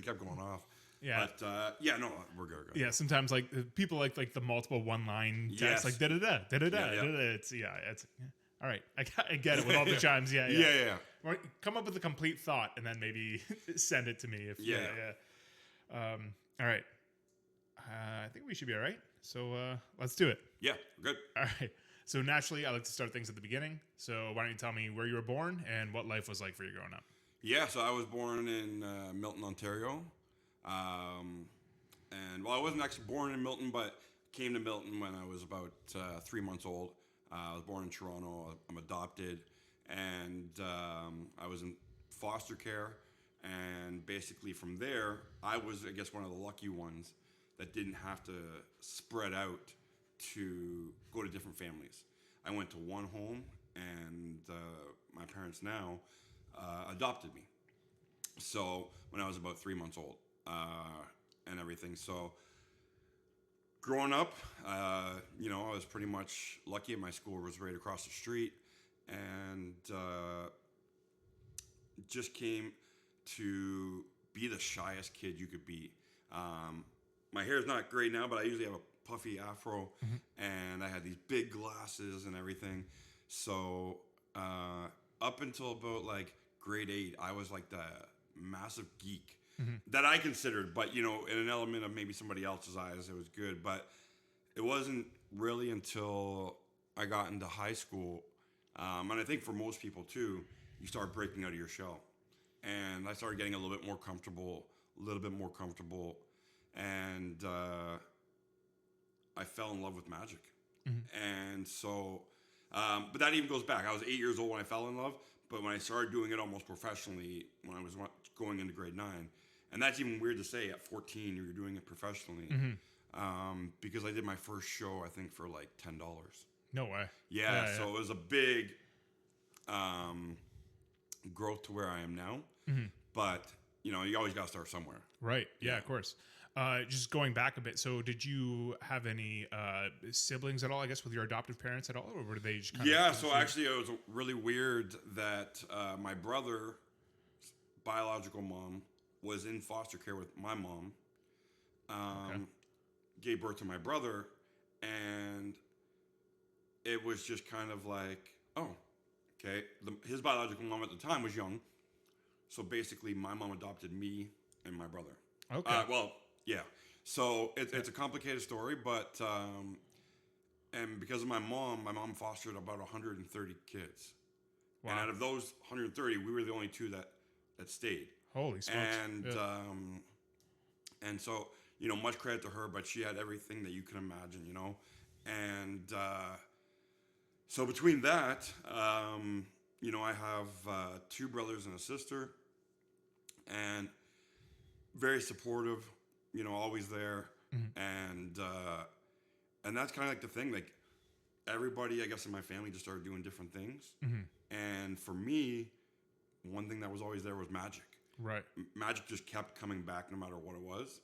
it kept going off. Yeah. But no, we're good. Yeah, sometimes like people like the multiple one line text Yes. like da da da da da da. Yeah. It's all right. I get it with all the chimes. Yeah. Yeah. Or come up with a complete thought and then maybe send it to me. If all right. I think we should be all right. So let's do it. Yeah, good. All right. So naturally, I like to start things at the beginning. So why don't you tell me where you were born and what life was like for you growing up? Yeah, so I was born in Milton, Ontario. And well, I wasn't actually born in Milton, but came to Milton when I was about 3 months old. I was born in Toronto. I'm adopted, and I was in foster care. And basically from there, I was, I guess, one of the lucky ones that didn't have to spread out to go to different families. I went to one home, and my parents now adopted me. So when I was about 3 months old and everything. So growing up, I was pretty much lucky. My school was right across the street, and just came to be the shyest kid you could be. My hair is not great now, but I usually have a puffy afro, and I had these big glasses and everything. So up until about like grade 8, I was like the massive geek that I considered. But in an element of maybe somebody else's eyes, it was good. But it wasn't really until I got into high school, and I think for most people too, you start breaking out of your shell. And I started getting a little bit more comfortable, and I fell in love with magic. And so, but that even goes back. I was 8 years old when I fell in love, but when I started doing it almost professionally, when I was going into grade 9, and that's even weird to say at 14 you're doing it professionally, because I did my first show, I think, for like $10. No way. Yeah, so it was a big growth to where I am now. But you always got to start somewhere. Right. Yeah, of course. Just going back a bit. So did you have any siblings at all, I guess, with your adoptive parents at all? Or were they just kind of... Yeah, so actually it was really weird that my brother's biological mom was in foster care with my mom. Gave birth to my brother, and it was just kind of like, oh, okay. His biological mom at the time was young. So basically, my mom adopted me and my brother. Okay. Well, yeah. So it's a complicated story, but and because of my mom fostered about 130 kids. Wow. And out of those 130, we were the only two that stayed. Holy smokes. And so, much credit to her, but she had everything that you can imagine, And so between that, I have 2 brothers and a sister, and very supportive, always there. And that's kind of like the thing, like everybody, I guess, in my family just started doing different things. And for me, one thing that was always there was magic. Right. Magic just kept coming back no matter what it was.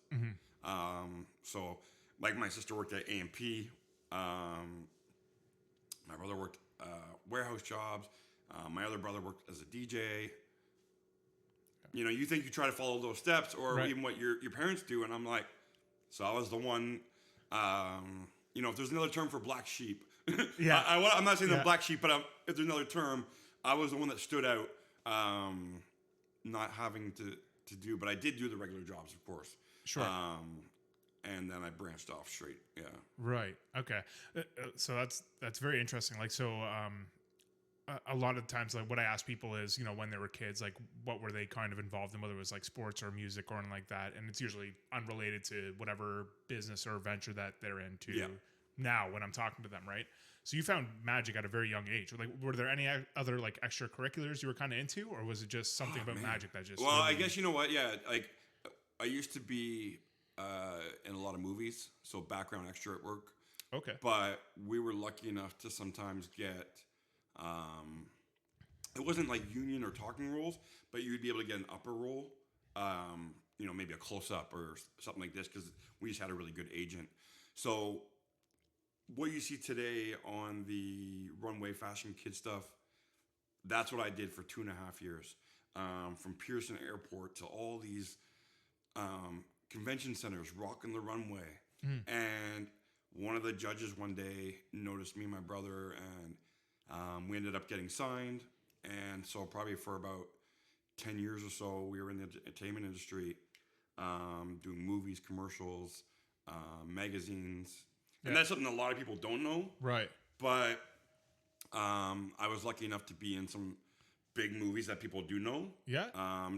So like my sister worked at A&P. My brother worked warehouse jobs. My other brother worked as a DJ. You think you try to follow those steps, or even what your parents do, and I'm like, so I was the one. If there's another term for black sheep, yeah, I'm not saying the black sheep, but if there's another term, I was the one that stood out, not having to do, but I did do the regular jobs, of course. Sure. And then I branched off straight. Yeah. Right. Okay. So that's very interesting. Like, so, a lot of times, like what I ask people is, when they were kids, like what were they kind of involved in, whether it was like sports or music or anything like that. And it's usually unrelated to whatever business or venture that they're into now when I'm talking to them. Right. So you found magic at a very young age. Like, were there any other like extracurriculars you were kind of into, or was it just something about magic that just... Well, really... I guess, you know what? Yeah. Like I used to be in a lot of movies. So background extra at work. Okay. But we were lucky enough to sometimes get, it wasn't like union or talking roles, but you'd be able to get an upper role, maybe a close up or something like this, because we just had a really good agent. So what you see today on the runway fashion kid stuff, that's what I did for 2.5 years, from Pearson Airport to all these convention centers, rocking the runway. And one of the judges one day noticed me and my brother, and we ended up getting signed. And so probably for about 10 years or so, we were in the entertainment industry, doing movies, commercials, magazines. And that's something a lot of people don't know. Right. But I was lucky enough to be in some big movies that people do know. Yeah.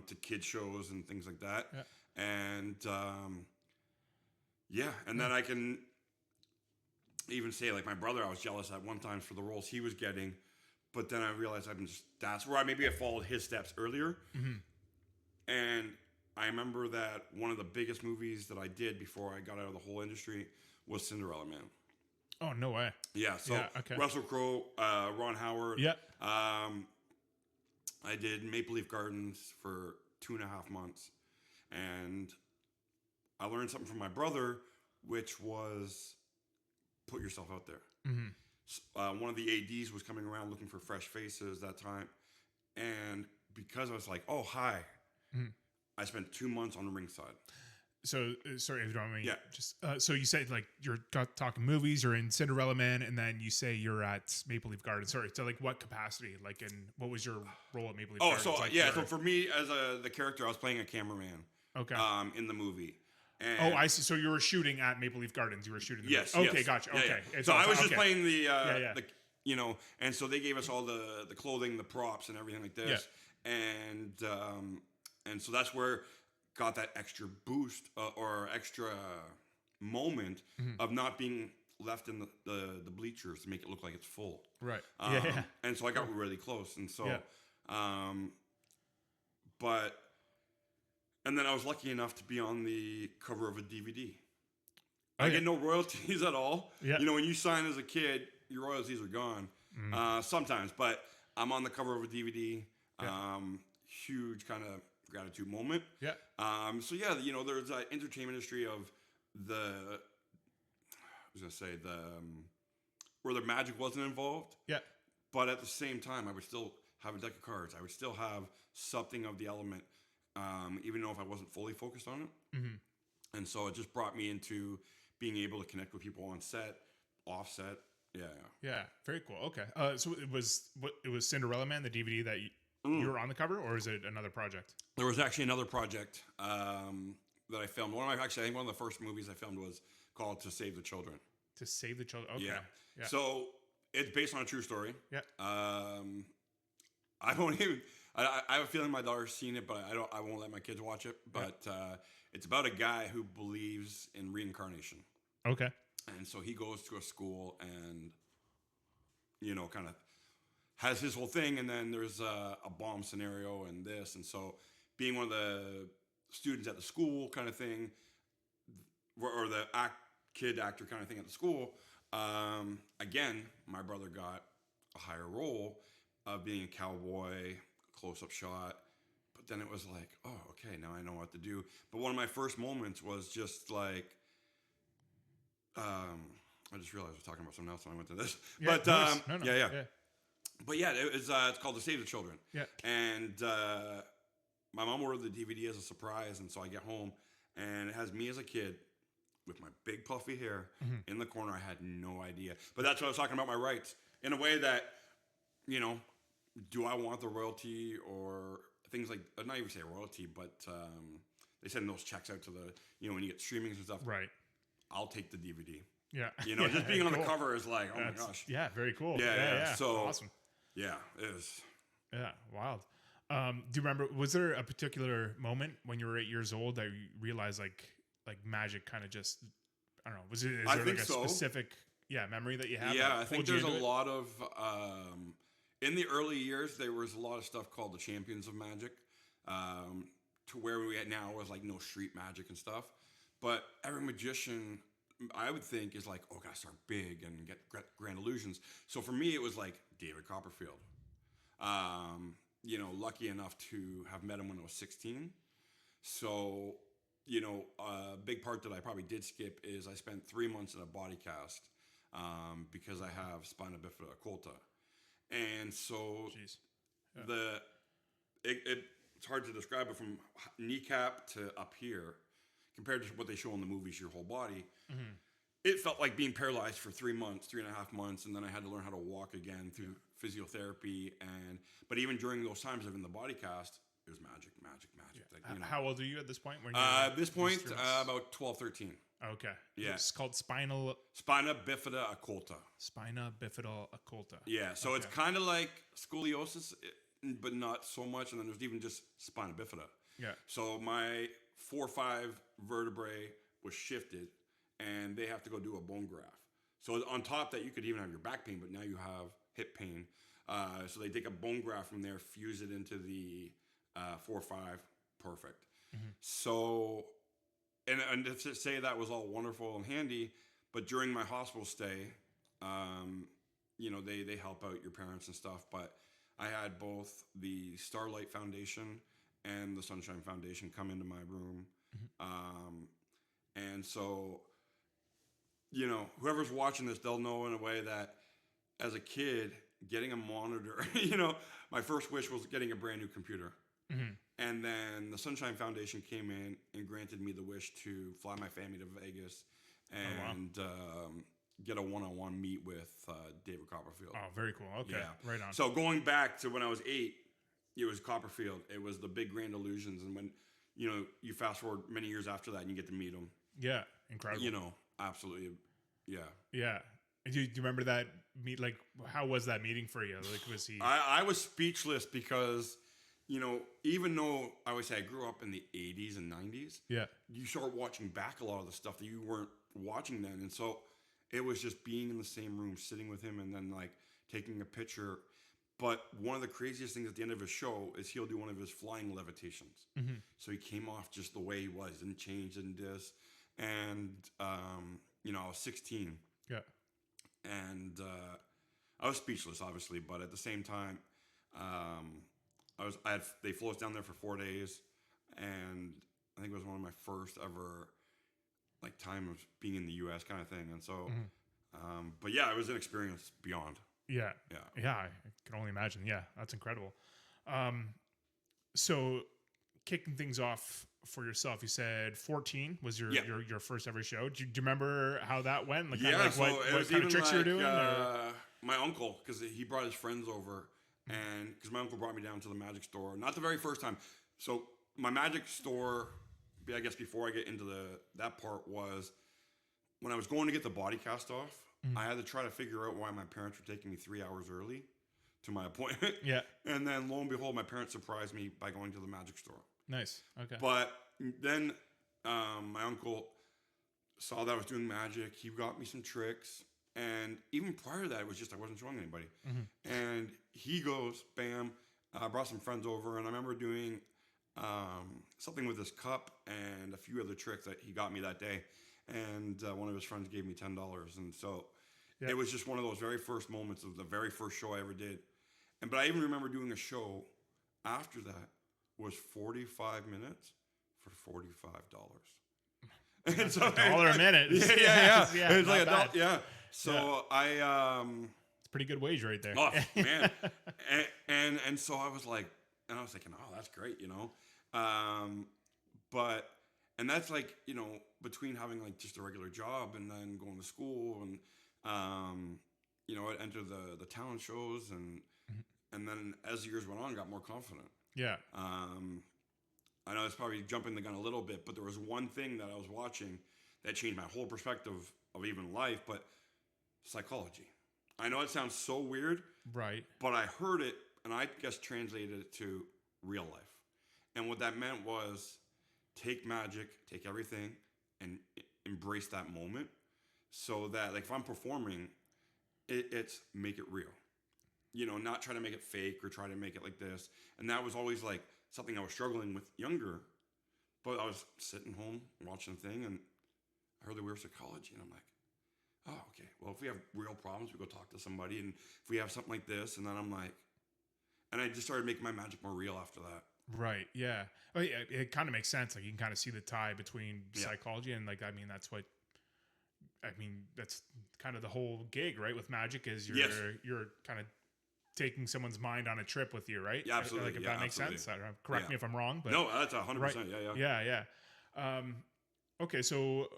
To kid shows and things like that. Yeah. And and then I can even say, like, my brother, I was jealous at one time for the roles he was getting. But then I realized that's where I followed his steps earlier. And I remember that one of the biggest movies that I did before I got out of the whole industry was Cinderella Man. Oh, no way. Yeah, so Russell Crowe, Ron Howard. Yeah. I did Maple Leaf Gardens for 2.5 months. And I learned something from my brother, which was put yourself out there. One of the ADs was coming around looking for fresh faces that time. And because I was like, oh, hi, I spent 2 months on the ringside. So, sorry if you don't mind. Yeah. Just, so you said, like, you're talking movies, you're in Cinderella Man, and then you say you're at Maple Leaf Gardens. Sorry, so, like, what capacity? Like, and what was your role at Maple Leaf Gardens? Oh, so, like, so for me, as the character, I was playing a cameraman. Okay. In the movie. And I see. So you were shooting at Maple Leaf Gardens. You were shooting. Yes. Okay, yes. gotcha. Yeah, okay. yeah. So I was just playing the, Yeah. and so they gave us all the clothing, the props, and everything like this. Yeah. And so that's where got that extra boost or extra moment of not being left in the bleachers to make it look like it's full. Right. And so I got really close, and so, and then I was lucky enough to be on the cover of a DVD. I get no royalties at all. Yeah. You know, when you sign as a kid, your royalties are gone. Sometimes, but I'm on the cover of a DVD. Huge kind of gratitude moment. Yeah. So yeah, you know, there's that entertainment industry of where the magic wasn't involved. Yeah. But at the same time, I would still have a deck of cards. I would still have something of the element, even though if I wasn't fully focused on it. And so it just brought me into being able to connect with people on set, off set. Yeah. Very cool. Okay. So it was Cinderella Man, the DVD that you were on the cover, or is it another project? There was actually another project that I filmed. I think one of the first movies I filmed was called To Save the Children. To Save the Children. Okay. Yeah. So it's based on a true story. Yeah. I won't even. I have a feeling my daughter's seen it, but I won't let my kids watch it. But it's about a guy who believes in reincarnation. Okay. And so he goes to a school and, you know, kind of has his whole thing. And then there's a bomb scenario and this. And so being one of the students at the school kind of thing, or the kid actor kind of thing at the school, again, my brother got a higher role of being a cowboy, close-up shot. But then it was like, oh, okay, now I know what to do. But one of my first moments was just like, I just realized I was talking about something else when I went to this. Yeah, but yeah. But yeah, it's called To Save the Children. Yeah. And my mom ordered the DVD as a surprise, and so I get home, and it has me as a kid with my big puffy hair in the corner. I had no idea. But that's what I was talking about, my rights. In a way that, you know, do I want the royalty or things like, not even say royalty, but they send those checks out to the, you know, when you get streamings and stuff. Right. I'll take the DVD. Yeah. You know, just being on the cover is like, oh my gosh. Yeah, very cool. Yeah. So awesome. Yeah, it is. Yeah, wild. Do you remember, was there a particular moment when you were 8 years old that you realized like magic kind of just, I don't know, is there like a specific memory that you have? Yeah, I think there's a lot of, in the early years, there was a lot of stuff called the Champions of Magic, to where we at now was like no street magic and stuff. But every magician, I would think, is like, oh, gotta start big and get grand illusions. So for me, it was like David Copperfield. You know, lucky enough to have met him when I was 16. So, you know, a big part that I probably did skip is I spent 3 months in a body cast because I have spina bifida occulta. And so it's hard to describe, but from kneecap to up here, compared to what they show in the movies, your whole body. Mm-hmm. It felt like being paralyzed for 3 months, 3.5 months, and then I had to learn how to walk again through physiotherapy. But even during those times of in the body cast, it was magic. Yeah. Like, How old are you at this point? When at this point, about 12, 13. Okay. Yeah. It's called Spina bifida occulta. Spina bifida occulta. Yeah, so it's kind of like scoliosis, but not so much. And then there's even just spina bifida. Yeah. So my 4 or 5 vertebrae was shifted, and they have to go do a bone graft. So on top that, you could even have your back pain, but now you have hip pain. So they take a bone graft from there, fuse it into the 4 or 5, perfect. Mm-hmm. So, and to say that was all wonderful and handy, but during my hospital stay, they help out your parents and stuff, but I had both the Starlight Foundation and the Sunshine Foundation come into my room. Mm-hmm. And so, whoever's watching this, they'll know in a way that as a kid, getting a monitor, my first wish was getting a brand new computer. Mm-hmm. And then the Sunshine Foundation came in and granted me the wish to fly my family to Vegas and get a one-on-one meet with David Copperfield. Oh, very cool. Okay, yeah. Right on. So going back to when I was 8, it was Copperfield. It was the big Grand Illusions. And when, you fast forward many years after that and you get to meet him. Yeah, incredible. Absolutely. Yeah. Yeah. Do you remember that meet? Like, how was that meeting for you? Like, was he? I was speechless because, even though I always say I grew up in the 80s and 90s, yeah, you start watching back a lot of the stuff that you weren't watching then. And so it was just being in the same room, sitting with him, and then like taking a picture. But one of the craziest things at the end of his show is he'll do one of his flying levitations. Mm-hmm. So he came off just the way he was, didn't change, didn't this. And, I was 16. Yeah. And I was speechless, obviously, but at the same time, they flew us down there for 4 days, and I think it was one of my first ever time of being in the U.S. kind of thing. And so, but yeah, it was an experience beyond. Yeah, I can only imagine. Yeah, that's incredible. So kicking things off for yourself, you said 14 was your first ever show. Do you remember how that went? What kind of tricks you were doing? My uncle, because he brought his friends over, and because my uncle brought me down to the magic store, not the very first time. So my magic store, I guess before I get into that part, was when I was going to get the body cast off. Mm-hmm. I had to try to figure out why my parents were taking me 3 hours early to my appointment. Yeah. And then lo and behold, my parents surprised me by going to the magic store. Nice. Okay. But then my uncle saw that I was doing magic. He got me some tricks. And even prior to that, it was just I wasn't showing anybody. Mm-hmm. And he goes, bam, brought some friends over. And I remember doing something with this cup and a few other tricks that he got me that day. And one of his friends gave me $10. And so it was just one of those very first moments of the very first show I ever did. But I even remember doing a show after that was 45 minutes for $45. And so $1 a minute. Yeah. It's like $1. Yeah. So it's a pretty good wage right there. Oh man. and so I was like, and I was thinking, oh, that's great, but that's like, between having like just a regular job and then going to school and I'd enter the talent shows and then as the years went on, got more confident. Yeah. I know it's probably jumping the gun a little bit, but there was one thing that I was watching that changed my whole perspective of even life, but psychology. I know it sounds so weird, right? But I heard it and I guess translated it to real life. And what that meant was take magic, take everything and embrace that moment so that like if I'm performing, it's make it real. Not try to make it fake or try to make it like this. And that was always like something I was struggling with younger. But I was sitting home watching the thing and I heard that we were psychology. And I'm like, oh, okay. Well, if we have real problems, we go talk to somebody. And if we have something like this, and then I'm like, and I just started making my magic more real after that. Right. Yeah. Oh, yeah. It kind of makes sense. Like you can kind of see the tie between psychology and like, that's kind of the whole gig, right? With magic is you're kind of taking someone's mind on a trip with you, right? Yeah, absolutely. Like if that makes sense. I don't know, correct me if I'm wrong, but no, that's 100%. Right. Yeah. Yeah. Okay, so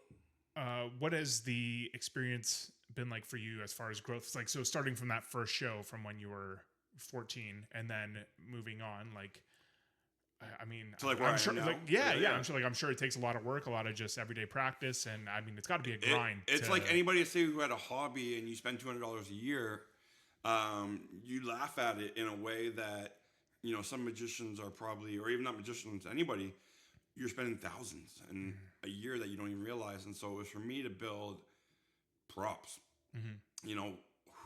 what has the experience been like for you as far as growth? It's like, so starting from that first show from when you were 14 and then moving on, like, I mean, So like where I'm I sure, am now. like, yeah, I'm sure it takes a lot of work, a lot of just everyday practice, and I mean, it's got to be a grind. It's like anybody say who had a hobby and you spend $200 a year. You laugh at it in a way that some magicians are probably, or even not magicians, anybody. You're spending thousands in a year that you don't even realize. And so it was for me to build props.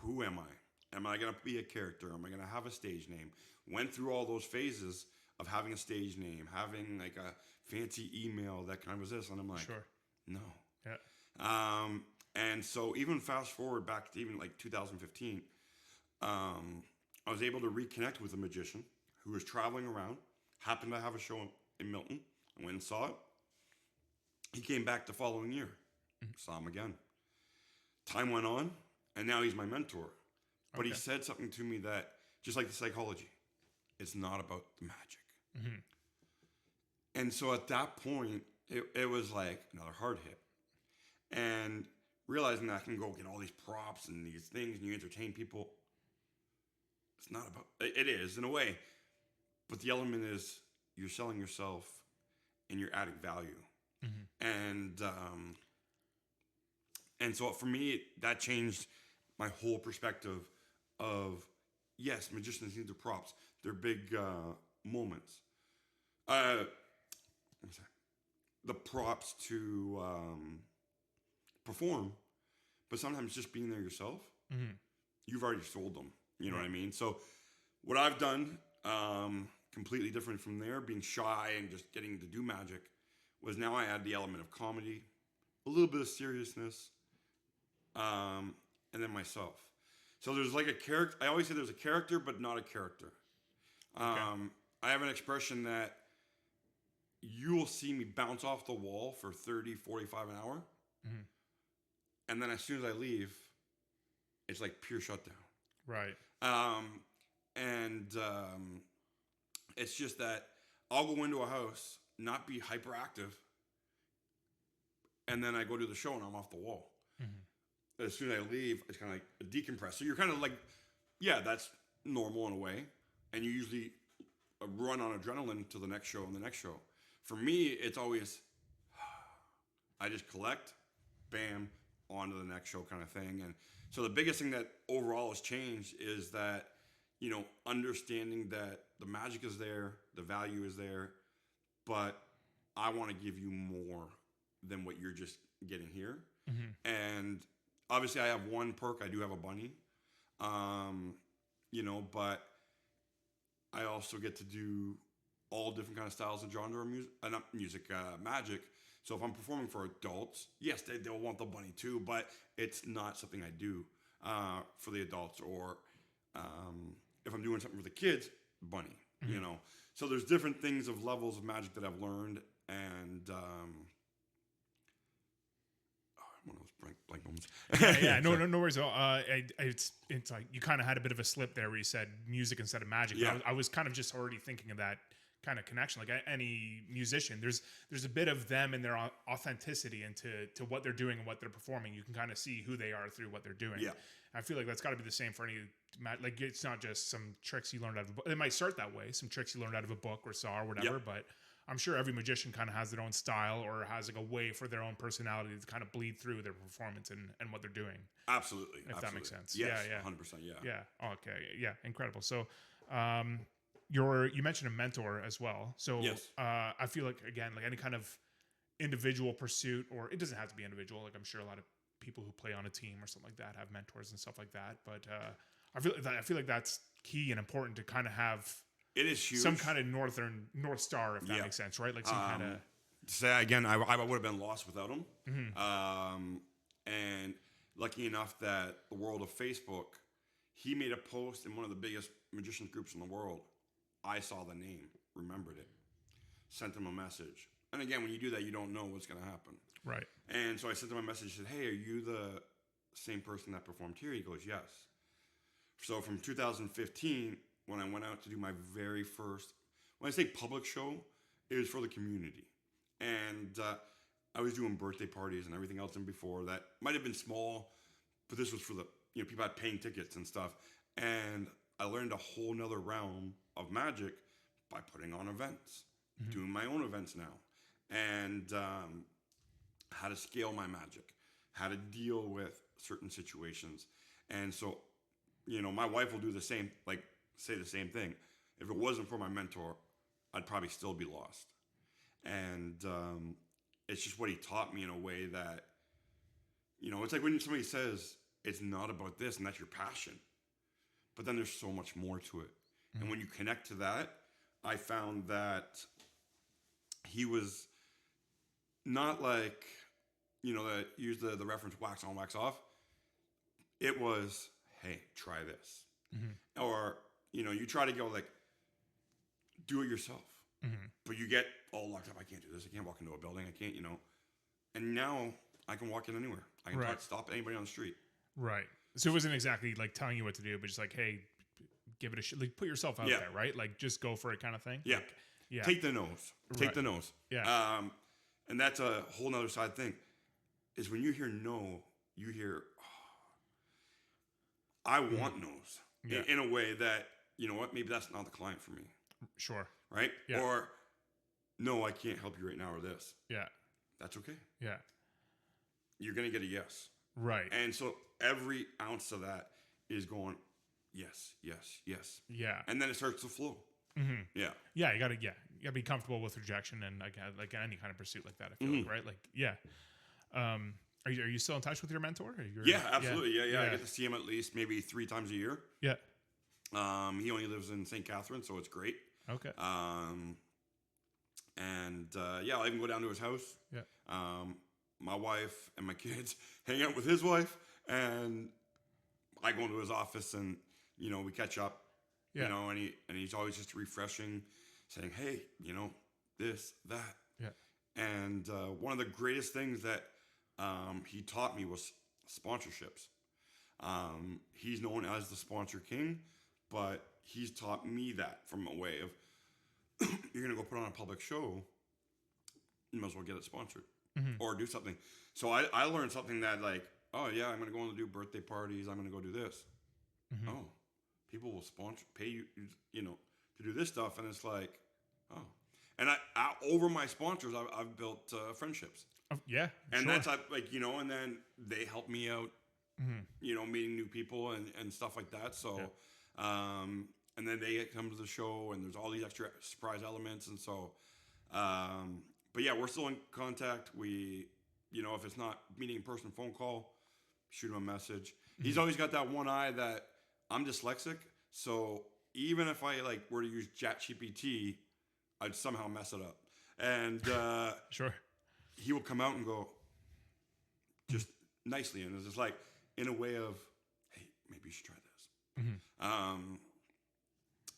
Who am I? Am I going to be a character? Am I going to have a stage name? Went through all those phases of having a stage name, having like a fancy email that kind of was this. And I'm like, Sure. no. Yeah. And so even fast forward back to even like 2015, I was able to reconnect with a magician who was traveling around, happened to have a show in Milton. I went and saw it. He came back the following year. Saw him again. Time went on, and now he's my mentor. But he said something to me that, just like the psychology, it's not about the magic. And so at that point, it was like another hard hit. And realizing that I can go get all these props and these things and you entertain people, it's not about, it is in a way, but the element is you're selling yourself and you're adding value. And so for me, that changed my whole perspective of, yes, magicians need their props. They're big moments. The props to perform, but sometimes just being there yourself, you've already sold them. You know what I mean? So what I've done, completely different from there, being shy and just getting to do magic, was now I add the element of comedy, a little bit of seriousness, and then myself. So there's like a character. I always say there's a character, but not a character. I have an expression that you will see me bounce off the wall for 30, 45 an hour. And then as soon as I leave, it's like pure shutdown. Right. It's just that I'll go into a house, not be hyperactive, and then I go to the show and I'm off the wall. As soon as I leave, it's kind of like a decompress. So you're kind of like, yeah, that's normal in a way. And you usually run on adrenaline to the next show and the next show. For me, it's always, I just collect, bam, on to the next show kind of thing. And so the biggest thing that overall has changed is that, understanding that the magic is there, the value is there, but I want to give you more than what you're just getting here. And obviously I have one perk. I do have a bunny, but I also get to do all different kind of styles of genre of magic. So if I'm performing for adults, yes, they'll want the bunny too, but it's not something I do for the adults. Or if I'm doing something for the kids, bunny, So there's different things of levels of magic that I've learned. And one of those blank moments. Yeah, no worries at all. It's like you kind of had a bit of a slip there where you said music instead of magic. Yeah. I was kind of just already thinking of that kind of connection. Like any musician, there's a bit of them and their authenticity into what they're doing and what they're performing. You can kind of see who they are through what they're doing. Yeah. I feel like that's got to be the same for any, like it's not just some tricks you learned out of a book. It might start that way, some tricks you learned out of a book or saw or whatever, but I'm sure every magician kind of has their own style or has like a way for their own personality to kind of bleed through their performance and what they're doing. Absolutely. If that makes sense. Yes, yeah. 100%. Yeah. Oh, okay. Yeah. Incredible. So, you mentioned a mentor as well. So, yes. I feel like, again, like any kind of individual pursuit, or it doesn't have to be individual. Like I'm sure a lot of people who play on a team or something like that have mentors and stuff like that. But, I feel like that's key and important to kind of have. It is huge. Some kind of North Star, if that makes sense, right? Like some kind of. Say again, I would have been lost without him. And lucky enough that the world of Facebook, he made a post in one of the biggest magician groups in the world. I saw the name, remembered it, sent him a message. And again, when you do that, you don't know what's going to happen. Right. And so I sent him a message, said, hey, are you the same person that performed here? He goes, yes. So from 2015, when I went out to do my very first, when I say public show, it was for the community. And I was doing birthday parties and everything else in before that might have been small, but this was for the, people had paying tickets and stuff. And I learned a whole nother realm of magic by putting on events, doing my own events now, and how to scale my magic, how to deal with certain situations. And so, my wife will do the same, like say the same thing. If it wasn't for my mentor, I'd probably still be lost. And it's just what he taught me in a way that, it's like when somebody says it's not about this and that's your passion, but then there's so much more to it. And when you connect to that, I found that he was not like, that use the reference wax on, wax off. It was, hey, try this. Or, you try to go like, do it yourself. But you get all locked up. I can't do this. I can't walk into a building. I can't, And now I can walk in anywhere. I can Right. stop anybody on the street. Right. So it wasn't exactly like telling you what to do, but just like, hey, give it a shot. Like put yourself out Yeah. there, right? Like just go for it kind of thing. Yeah. Like, yeah. Take the nose. Take Right. the nose. Yeah. And that's a whole nother side thing. Is when you hear no, you hear, I want no's. Yeah. In a way that, you know what, maybe that's not the client for me. Sure. Right? Yeah. Or, no, I can't help you right now, or this. Yeah. That's okay. Yeah. You're going to get a yes. Right. And so every ounce of that is going, yes, yes, yes. Yeah. And then it starts to flow. Yeah. Yeah. You gotta be comfortable with rejection and like any kind of pursuit like that. I feel like, right? Like, yeah. Are you still in touch with your mentor? Yeah, absolutely. Yeah. I get to see him at least maybe 3 times a year. Yeah. He only lives in St. Catherine, so it's great. Okay. I can go down to his house. Yeah. My wife and my kids hang out with his wife, and I go into his office and, we catch up, Yeah. and he's always just refreshing, saying, hey, this, that. Yeah. And one of the greatest things that he taught me was sponsorships. He's known as the sponsor king, but he's taught me that from a way of, you're going to go put on a public show, you might as well get it sponsored or do something. So I learned something that like, oh yeah, I'm going to go and do birthday parties. I'm going to go do this. Oh, people will pay you, to do this stuff. And it's like, oh, and I over my sponsors, I've built friendships. Oh, yeah. And sure. that's like, and then they help me out, meeting new people and stuff like that. So, and then they come to the show and there's all these extra surprise elements. And so, but yeah, we're still in contact. We, if it's not meeting in person, phone call, shoot him a message. He's always got that one eye that I'm dyslexic. So even if I were to use ChatGPT, I'd somehow mess it up. And, Sure. he will come out and go just nicely. And it's just like in a way of, hey, maybe you should try this.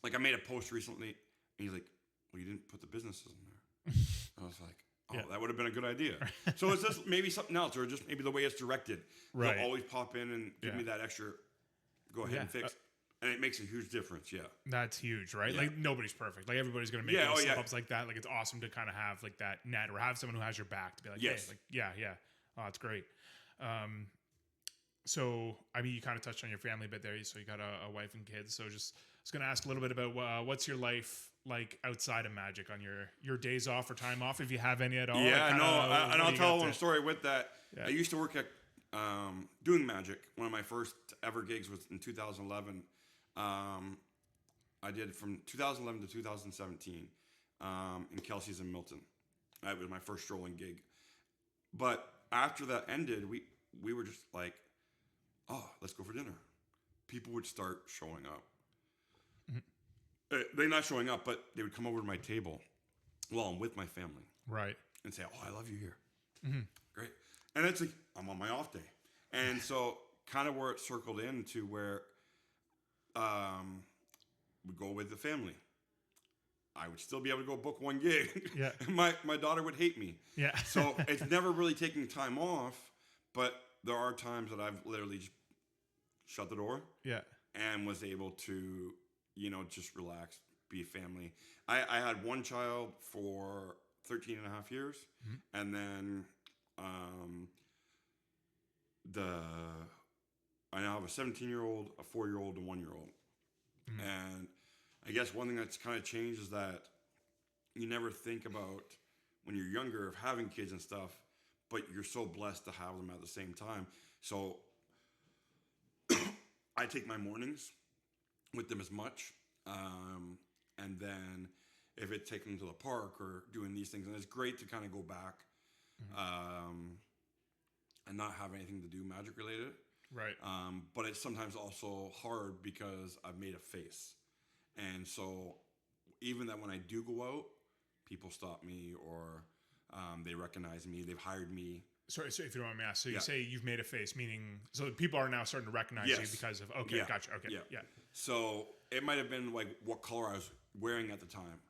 Like I made a post recently and he's like, well, you didn't put the businesses in there. I was like, oh, Yeah. that would have been a good idea. So it's just maybe something else, or just maybe the way it's directed. Right. They'll always pop in and give Yeah. me that extra, go ahead Yeah. and fix. And it makes a huge difference. Yeah. That's huge, right? Yeah. Like nobody's perfect. Like everybody's gonna make Yeah, little oh, yeah. slip ups like that. Like it's awesome to kind of have like that net or have someone who has your back to be like, Yes. hey, like yeah. Oh, that's great. So I mean, you kind of touched on your family a bit there. So you got a wife and kids. So just I was gonna ask a little bit about what's your life like outside of magic on your days off or time off, if you have any at all. Yeah, Like, no, what and do I'll you tell got one to- story with that. Yeah. I used to work at doing magic. One of my first ever gigs was in 2011. I did from 2011 to 2017 in Kelsey's in Milton. That was my first strolling gig. But after that ended, we were just like, oh, let's go for dinner. People would start showing up. They're not showing up, but they would come over to my table while I'm with my family Right. and say, oh, I love you here. Great. And it's like, I'm on my off day. And so kind of where it circled into where we go with the family. I would still be able to go book one gig. Yeah. my daughter would hate me. Yeah. So it's never really taking time off, but there are times that I've literally just shut the door Yeah. and was able to, just relax, be a family. I had one child for 13 and a half years. And then the I now have a 17-year-old, a 4-year-old, and 1-year-old. And I guess one thing that's kind of changed is that you never think about when you're younger of having kids and stuff, but you're so blessed to have them at the same time. So I take my mornings with them as much. And then if it's taking them to the park or doing these things, and it's great to kind of go back and not have anything to do magic related. Right. But it's sometimes also hard because I've made a face. And so even that when I do go out, people stop me or they recognize me. They've hired me. Sorry, so if you don't mind me asking, so you say you've made a face, meaning so people are now starting to recognize you because of gotcha, okay, yeah. So it might have been like what color I was wearing at the time.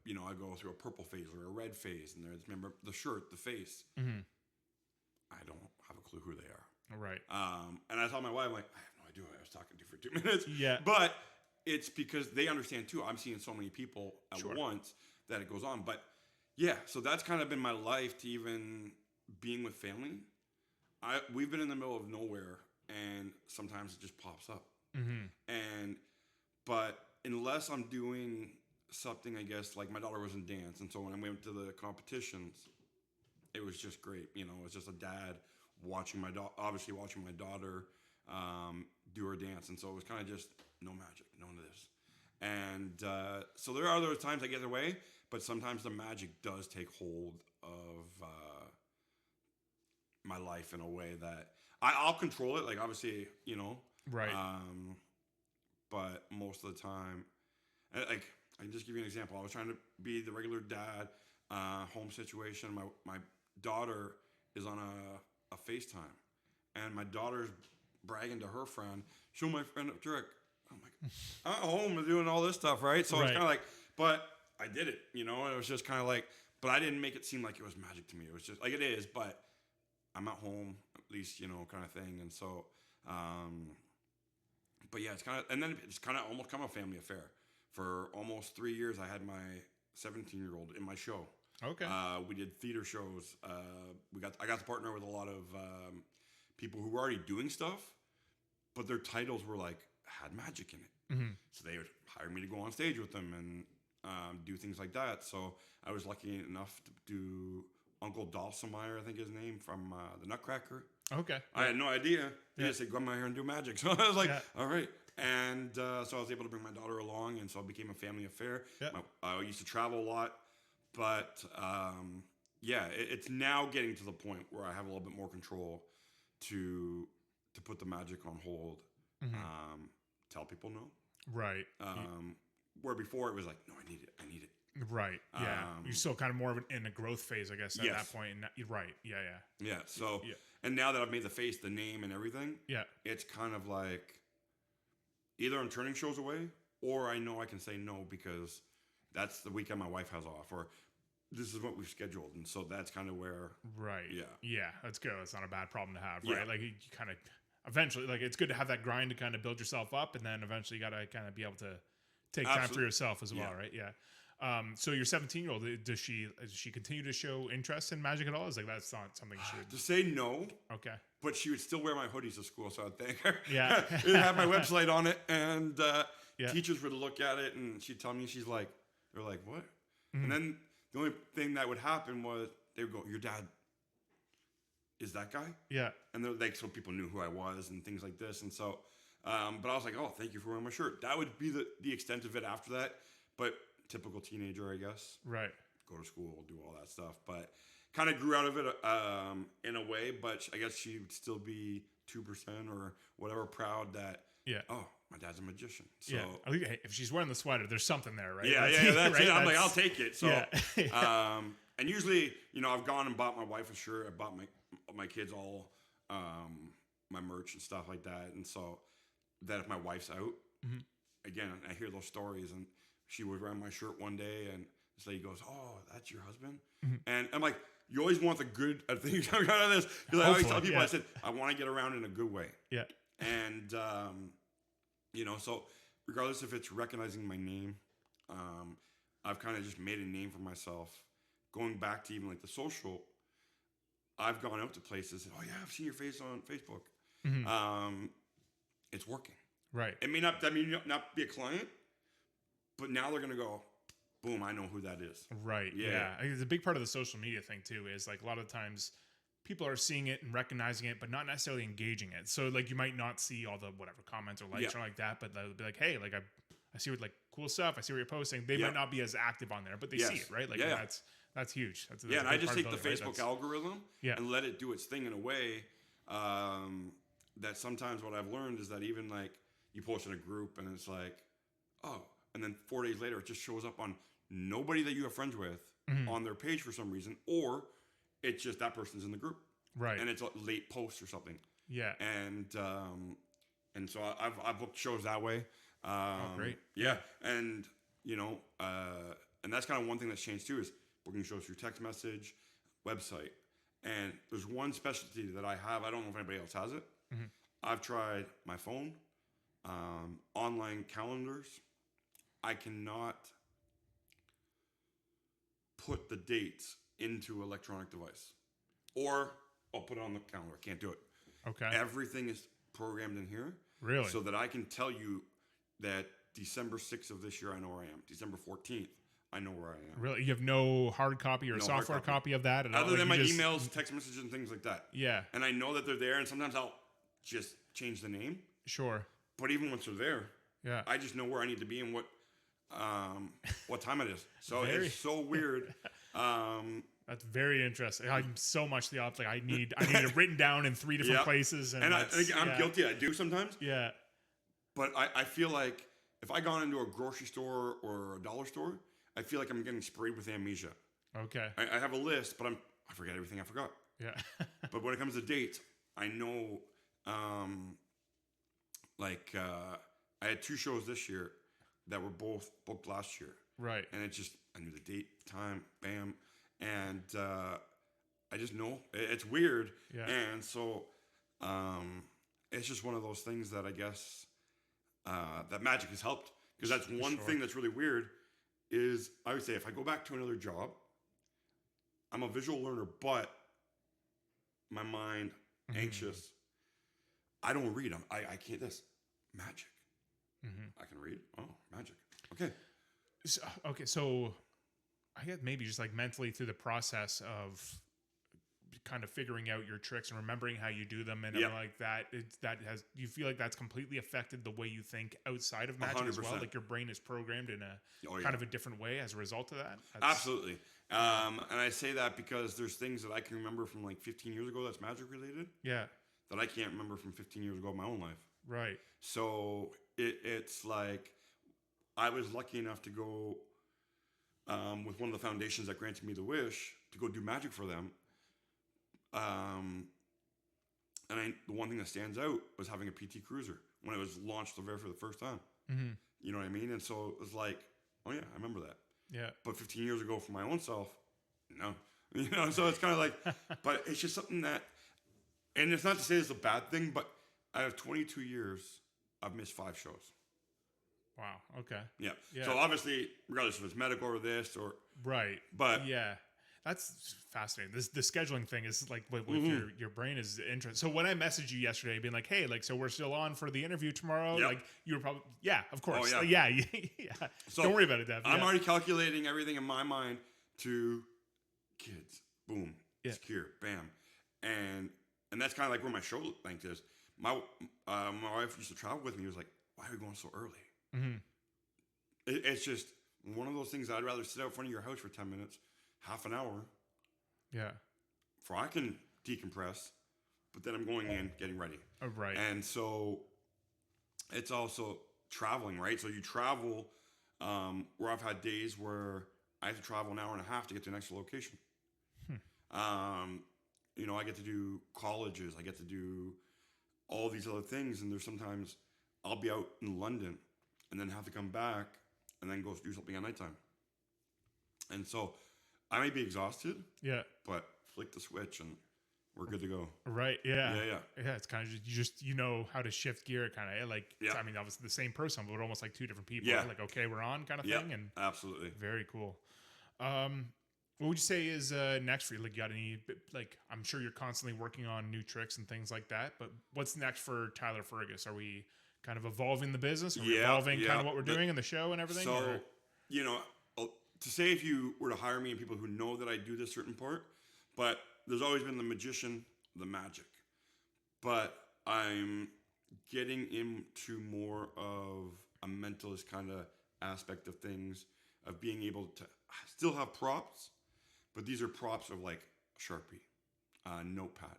You know, I go through a purple phase or a red phase, and there's remember the shirt, the face. Mm-hmm. I don't have a clue who they are. Right. And I told my wife, I'm like, I have no idea who I was talking to for 2 minutes. Yeah. But it's because they understand too. I'm seeing so many people at once that it goes on. But yeah, so that's kind of been my life to even being with family. We've been in the middle of nowhere, and sometimes it just pops up. Mm-hmm. But unless I'm doing something, I guess, like my daughter was in dance, and so when I went to the competitions, it was just great. You know, it was just a dad watching obviously watching my daughter do her dance, and so it was kind of just no magic, none of this. And so there are those times I get away, but sometimes the magic does take hold of my life in a way that I'll control it. Like obviously, you know, right. But most of the time, like I can just give you an example. I was trying to be the regular dad, home situation. My daughter is on a FaceTime, and my daughter's bragging to her friend, show my friend a trick. I'm like, I'm at home and doing all this stuff, right? So it's kind of like, but I did it, you know, and it was just kind of like, but I didn't make it seem like it was magic to me. It was just like it is, but I'm at home at least, you know, kind of thing. And so, but yeah, it's kind of, and then it's kind of almost come a family affair. For almost 3 years, I had my 17-year-old in my show. Okay. We did theater shows. I got to partner with a lot of people who were already doing stuff, but their titles were like had magic in it. Mm-hmm. So they would hire me to go on stage with them and do things like that. So I was lucky enough to do Uncle Dulcimer, I think his name, from the Nutcracker. Okay. I had no idea. They just said, come out here and do magic. So I was like, all right. And so I was able to bring my daughter along, and so it became a family affair. Yeah. I used to travel a lot, but it's now getting to the point where I have a little bit more control to put the magic on hold. Mm-hmm. Tell people no. Right. Where before it was like, no, I need it. Right. Yeah. You're still kind of more of in a growth phase, I guess, at that point. And right. Yeah. Yeah. So, and now that I've made the face, the name, and everything, it's kind of like either I'm turning shows away, or I know I can say no because that's the weekend my wife has off, or this is what we've scheduled, and so that's kind of where. Right. Yeah. That's good. It's not a bad problem to have, right? Yeah. Like you kind of eventually, like it's good to have that grind to kind of build yourself up, and then eventually you got to kind of be able to take time for yourself as well, right? Yeah. So your 17-year-old, does she continue to show interest in magic at all? Is like that's not something she would to say no. Okay. But she would still wear my hoodies to school, so I'd thank her. Yeah. It have my website on it, and teachers would look at it, and she'd tell me, they're like, what? Mm-hmm. And then the only thing that would happen was they would go, your dad is that guy? Yeah. And they're like, so people knew who I was and things like this, and so, but I was like, oh, thank you for wearing my shirt. That would be the extent of it after that, but typical teenager, I guess. Right. Go to school, do all that stuff, but kind of grew out of it in a way. But I guess she would still be 2% or whatever proud that. Yeah. Oh, my dad's a magician. So hey, if she's wearing the sweater, there's something there, right? Yeah, that's right? it. I'm like, I'll take it. So, and usually, you know, I've gone and bought my wife a shirt. I bought my kids all my merch and stuff like that. And so that if my wife's out, again, I hear those stories, and she was wearing my shirt one day, and this lady goes, "Oh, that's your husband?" And I'm like, "You always want the good things coming out of this." Because I always tell people, I said, "I want to get around in a good way." Yeah. And you know, so regardless if it's recognizing my name, I've kind of just made a name for myself. Going back to even like the social, I've gone out to places and, oh yeah, I've seen your face on Facebook. It's working. Right. It may not, I mean, not be a client, but now they're going to go, boom, I know who that is. Right. Yeah. I think it's a big part of the social media thing too, is like a lot of times people are seeing it and recognizing it, but not necessarily engaging it. So like you might not see all the whatever comments or likes or like that, but they'll be like, hey, like I see what like cool stuff. I see what you're posting. They might not be as active on there, but they see it, right? Like that's huge. That's and a I big just part take of the it, Facebook right? algorithm and let it do its thing in a way that sometimes what I've learned is that even like you post in a group and it's like, oh, and then 4 days later it just shows up on nobody that you have friends with on their page for some reason, or it's just that person's in the group. Right. And it's a late post or something. Yeah. And so I've booked shows that way. Great. Yeah. And, you know, and that's kind of one thing that's changed too is booking shows through text message, website. And there's one specialty that I have. I don't know if anybody else has it. I've tried my phone, online calendars. I cannot put the dates into electronic device, or I'll put it on the calendar. I can't do it. Okay. Everything is programmed in here. Really? So that I can tell you that December 6th of this year, I know where I am. December 14th, I know where I am. Really? You have no hard copy or a software copy of that at all? Other than my emails, text messages, and things like that. Yeah. And I know that they're there, and sometimes I'll just change the name. Sure. But even once they're there, yeah, I just know where I need to be and what time it is. So it's so weird. That's very interesting. I'm so much the opposite. I need it written down in 3 different places. And I'm guilty. I do sometimes. Yeah. But I feel like if I gone into a grocery store or a dollar store, I feel like I'm getting sprayed with amnesia. Okay. I have a list, but I forget everything I forgot. Yeah. But when it comes to dates, I know, I had 2 shows this year that were both booked last year. Right. And I knew the date, time, bam. And I just know. It's weird. Yeah. And so it's just one of those things that I guess that magic has helped. Because that's one thing that's really weird is I would say if I go back to another job, I'm a visual learner, but my mind, anxious. I don't read. I can't. This magic. I can read. Oh, magic. Okay. So I guess maybe just like mentally through the process of kind of figuring out your tricks and remembering how you do them and everything like that. You feel like that's completely affected the way you think outside of magic 100%. As well. Like your brain is programmed in a kind of a different way as a result of that. Absolutely. And I say that because there's things that I can remember from like 15 years ago that's magic related. Yeah. That I can't remember from 15 years ago in my own life. Right. So it's like I was lucky enough to go with one of the foundations that granted me the wish to go do magic for them. And the one thing that stands out was having a PT Cruiser when it was launched for the first time. You know what I mean? And so it was like, oh yeah, I remember that. Yeah. But 15 years ago for my own self, no. You know, so it's kind of like, but it's just something that, and it's not to say it's a bad thing, but out of 22 years, I've missed 5 shows. Wow. Okay. Yeah. So obviously, regardless if it's medical or this or right, but yeah, that's fascinating. The scheduling thing is like with your brain is interesting. So when I messaged you yesterday, being like, "Hey, like, so we're still on for the interview tomorrow," like you were probably of course, oh, yeah. So don't worry about it, Dev. I'm already calculating everything in my mind to kids. Boom. Secure. Bam. And that's kind of like where my show length is. My wife used to travel with me. She was like, "Why are we going so early?" It's just one of those things. I'd rather sit out front of your house for 10 minutes, half an hour. Yeah. For I can decompress, but then I'm going in, getting ready. Oh, right. And so it's also traveling, right? So you travel where I've had days where I have to travel an hour and a half to get to the next location. You know, I get to do colleges. I get to do all these other things. And there's sometimes I'll be out in London and then have to come back and then go do something at nighttime. And so I may be exhausted. Yeah. But flick the switch and we're good to go. Right. Yeah. Yeah. It's kind of just you know how to shift gear, kind of like. Yeah. I mean, obviously the same person, but we're almost like 2 different people. Yeah. Like, okay, we're on, kind of thing. And absolutely. Very cool. What would you say is next for you? Like, you got any, like, I'm sure you're constantly working on new tricks and things like that, but what's next for Tyler Fergus? Are we kind of evolving the business? Are we evolving kind of what we're doing in the show and everything? So, you know, to say if you were to hire me and people who know that I do this certain part, but there's always been the magician, the magic. But I'm getting into more of a mentalist kind of aspect of things, of being able to still have props, but these are props of like a Sharpie, a notepad,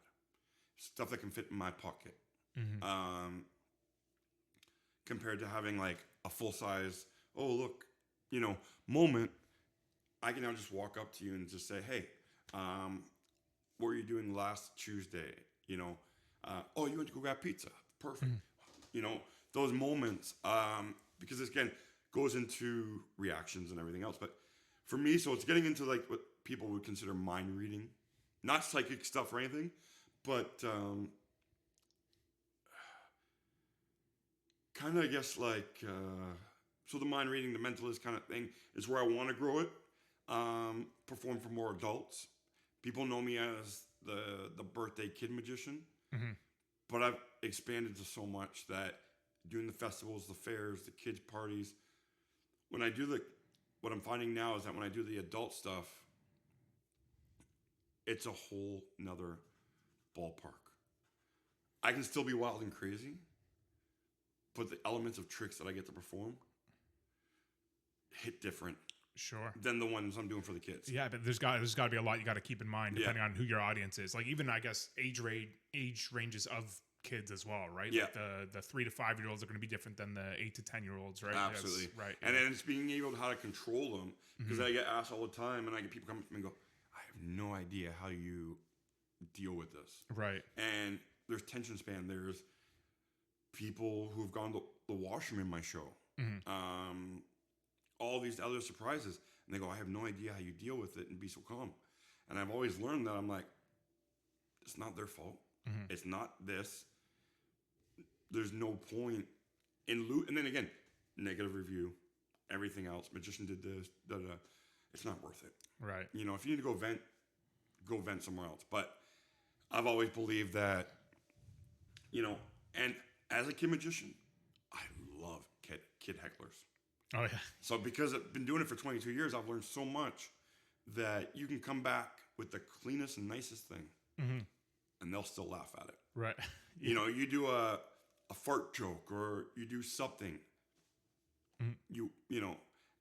stuff that can fit in my pocket. Compared to having like a full size, oh look, you know, moment, I can now just walk up to you and just say, hey, what were you doing last Tuesday? You know, oh, you went to go grab pizza. Perfect. You know, those moments, because this again goes into reactions and everything else. But for me, so it's getting into like what people would consider mind reading, not psychic stuff or anything, but kind of, I guess, like, so the mind reading, the mentalist kind of thing is where I want to grow it. Perform for more adults. People know me as the birthday kid magician, but I've expanded to so much that doing the festivals, the fairs, the kids parties, when I do what I'm finding now is that when I do the adult stuff, it's a whole nother ballpark. I can still be wild and crazy, but the elements of tricks that I get to perform hit different. Sure. Than the ones I'm doing for the kids. Yeah, but there's got to be a lot you got to keep in mind depending on who your audience is. Like even I guess age ranges of kids as well, right? Yeah. Like the 3 to 5 year olds are going to be different than the 8 to 10 year olds, right? Absolutely. That's right. And then it's being able to how to control them, because I get asked all the time, and I get people come up to me and go, I have no idea how you deal with this. Right. And there's tension span. There's people who've gone to the washroom in my show. All these other surprises. And they go, I have no idea how you deal with it and be so calm. And I've always learned that I'm like, it's not their fault. It's not this. There's no point in and then again, negative review, everything else. Magician did this, da-da. It's not worth it. Right. You know, if you need to go vent somewhere else. But I've always believed that, you know, and as a kid magician, I love kid hecklers. Oh, yeah. So because I've been doing it for 22 years, I've learned so much that you can come back with the cleanest and nicest thing, and they'll still laugh at it. Right. You know, you do a fart joke or you do something, you know,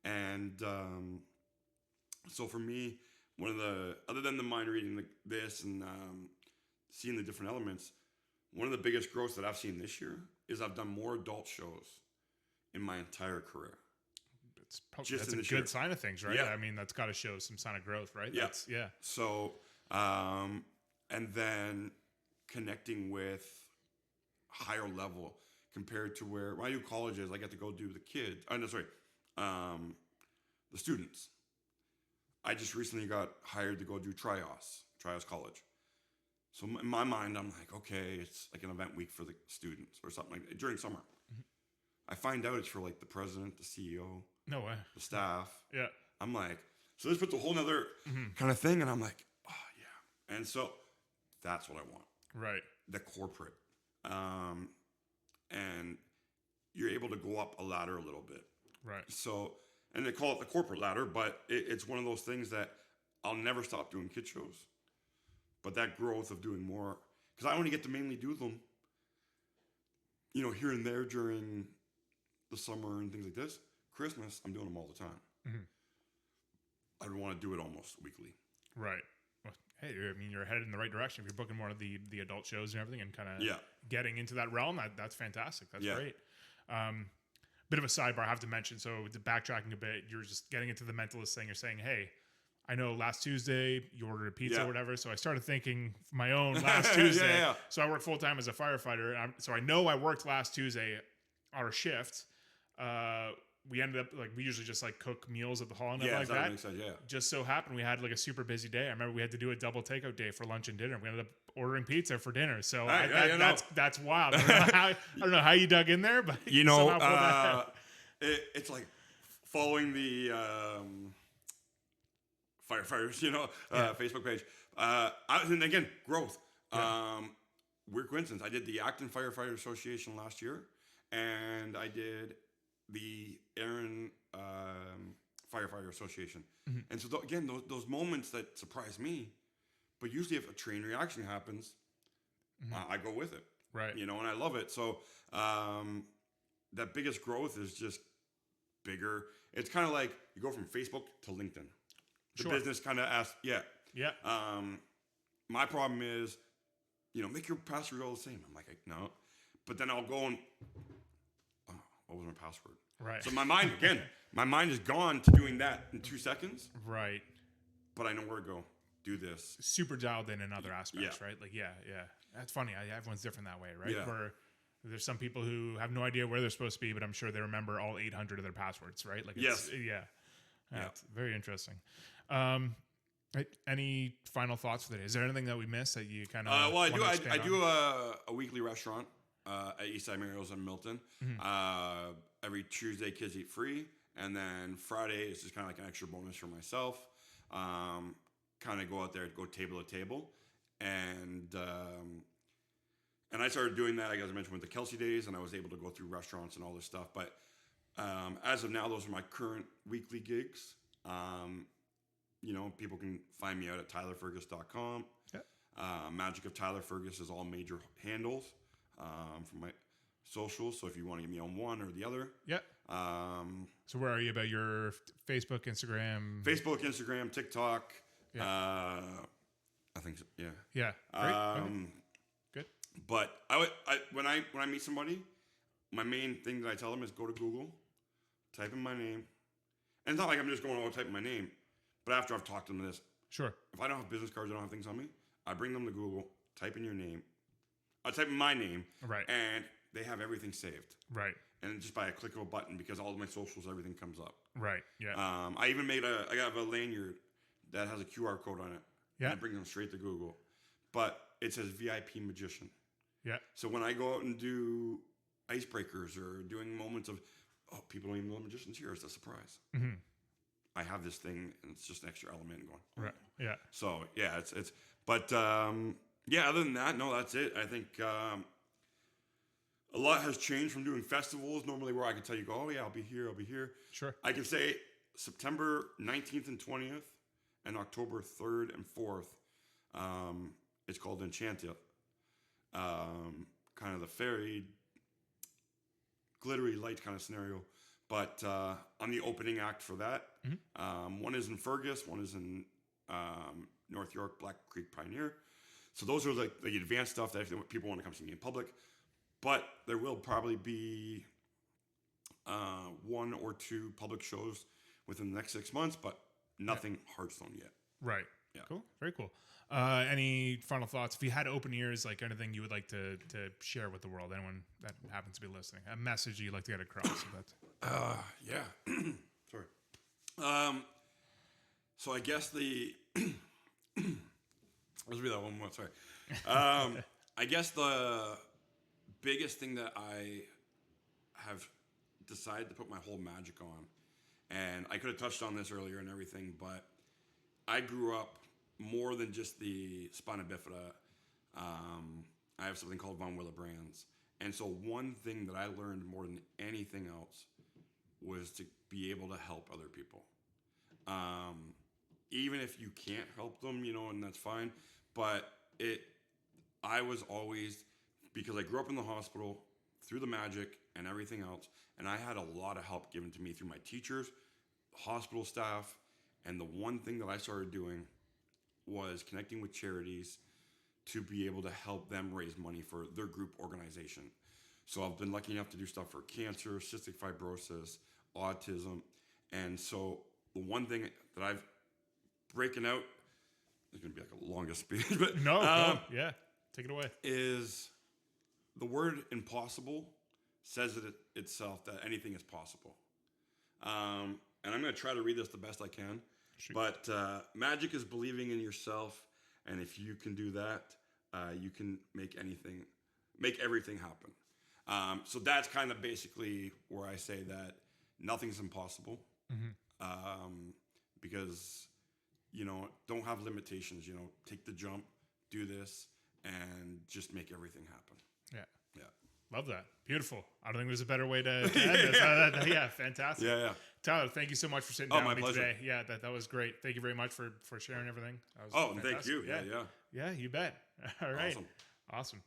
and so for me, one of the, other than the mind reading this and seeing the different elements, one of the biggest growths that I've seen this year is I've done more adult shows in my entire career. That's a good sign of things, right? Yeah. I mean, that's got to show some sign of growth, right? Yeah. Yeah. So, and then connecting with higher level compared to where when I do colleges, I get to go do the kids. The students. I just recently got hired to go do Trios College. So in my mind, I'm like, okay, it's like an event week for the students or something like that during summer. I find out it's for like the president, the CEO. No way. The staff. Yeah. I'm like, so this puts a whole nother kind of thing. And I'm like, oh, yeah. And so that's what I want. Right. The corporate. And you're able to go up a ladder a little bit. Right. So, and they call it the corporate ladder, but it's one of those things that I'll never stop doing kid shows. But that growth of doing more, because I only get to mainly do them, you know, here and there during the summer and things like this. Christmas, I'm doing them all the time. I would want to do it almost weekly. Right. Well, hey, I mean, you're headed in the right direction. If you're booking more of the adult shows and everything and kind of getting into that realm, that's fantastic. That's great. Bit of a sidebar I have to mention. So the backtracking a bit, you're just getting into the mentalist thing. You're saying, hey, I know last Tuesday you ordered a pizza or whatever. So I started thinking my own last Tuesday. So I work full time as a firefighter. So I know I worked last Tuesday our shift. We ended up we usually just cook meals at the hall and everything like that. Makes sense, yeah. Just so happened we had a super busy day. I remember we had to do a double takeout day for lunch and dinner. We ended up ordering pizza for dinner. So that's wild. I don't know how you dug in there, but you know, it's like following the firefighters, Facebook page. And again, growth. Weird coincidence. I did the Acton Firefighter Association last year, and I did the Aaron Firefighter Association. And so again, those moments that surprise me, but usually if a chain reaction happens, I go with it. Right. And I love it. So that biggest growth is just bigger. It's kind of like you go from Facebook to LinkedIn. The business kind of asks, yeah. My problem is, make your password all the same. I'm like, no. But then I'll go and, what was my password? Right. So my mind is gone to doing that in 2 seconds. Right. But I know where to go. Do this. Super dialed in other aspects, right? Like, yeah. That's funny. Everyone's different that way, right? Yeah. Where there's some people who have no idea where they're supposed to be, but I'm sure they remember all 800 of their passwords, right? Like, yes. It's very interesting. Any final thoughts for the day? Is there anything that we missed that you kind of? Well, I do a weekly restaurant at Eastside Mario's in Milton. Every Tuesday, kids eat free, and then Friday is just kind of like an extra bonus for myself. Kind of go out there, go table to table, and I started doing that. As I mentioned, with the Kelsey days, and I was able to go through restaurants and all this stuff. But as of now, those are my current weekly gigs. People can find me out at tylerfergus.com. Magic of Tyler Fergus is all major handles from my socials. So if you want to get me on one or the other. So where are you about your Facebook, Instagram? Facebook, Instagram, TikTok. I think so. Yeah. Great. Good. But when I meet somebody, my main thing that I tell them is go to Google, type in my name. And it's not like I'm just going to type in my name. But after I've talked to them this, sure. If I don't have business cards, I don't have things on me, I bring them to Google, type in your name. I type in my name. Right. And they have everything saved. Right. And just by a click of a button, because all of my socials, everything comes up. Right. Yeah. I even I got a lanyard that has a QR code on it. Yeah. And I bring them straight to Google. But it says VIP Magician. Yeah. So when I go out and do icebreakers or doing moments of, people don't even know the magician's here, it's a surprise. I have this thing, and it's just an extra element going. Right. Yeah. So yeah, it's. But other than that, no, that's it. I think a lot has changed from doing festivals normally, where I can tell you, I'll be here. Sure. I can say September 19th and 20th, and October 3rd and 4th. It's called Enchantia. Kind of the fairy, glittery light kind of scenario. But I'm the opening act for that. One is in Fergus, one is in North York, Black Creek Pioneer. So those are like the advanced stuff that if people want to come see me in public. But there will probably be 1 or 2 public shows within the next 6 months, but nothing Hearthstone yet. Right. Yeah. Cool. Very cool. Any final thoughts? If you had open ears, like anything you would like to share with the world, anyone that happens to be listening, a message you'd like to get across. Sorry. So I guess let's read that one more. Sorry. I guess the biggest thing that I have decided to put my whole magic on, and I could have touched on this earlier and everything, but I grew up more than just the spina bifida. I have something called von Willebrand's. And so one thing that I learned more than anything else was to be able to help other people. Even if you can't help them, and that's fine. But I was always, because I grew up in the hospital through the magic and everything else, and I had a lot of help given to me through my teachers, hospital staff, and the one thing that I started doing was connecting with charities to be able to help them raise money for their group organization. So I've been lucky enough to do stuff for cancer, cystic fibrosis, autism. And so the one thing that I've breaking out, it's going to be like a longest speech, but no, take it away. Is the word impossible says it itself that anything is possible. And I'm going to try to read this the best I can. Shoot. But magic is believing in yourself, and if you can do that, you can make everything happen. So that's kind of basically where I say that nothing's impossible, because don't have limitations. Take the jump, do this, and just make everything happen. Yeah. Yeah. Love that. Beautiful. I don't think there's a better way to end this. Yeah, fantastic. Yeah. Tyler, thank you so much for sitting down my with me pleasure. today. Yeah, that was great. Thank you very much for sharing everything. That was And thank fantastic. you. Yeah. Yeah, you bet. All right. Awesome. Awesome.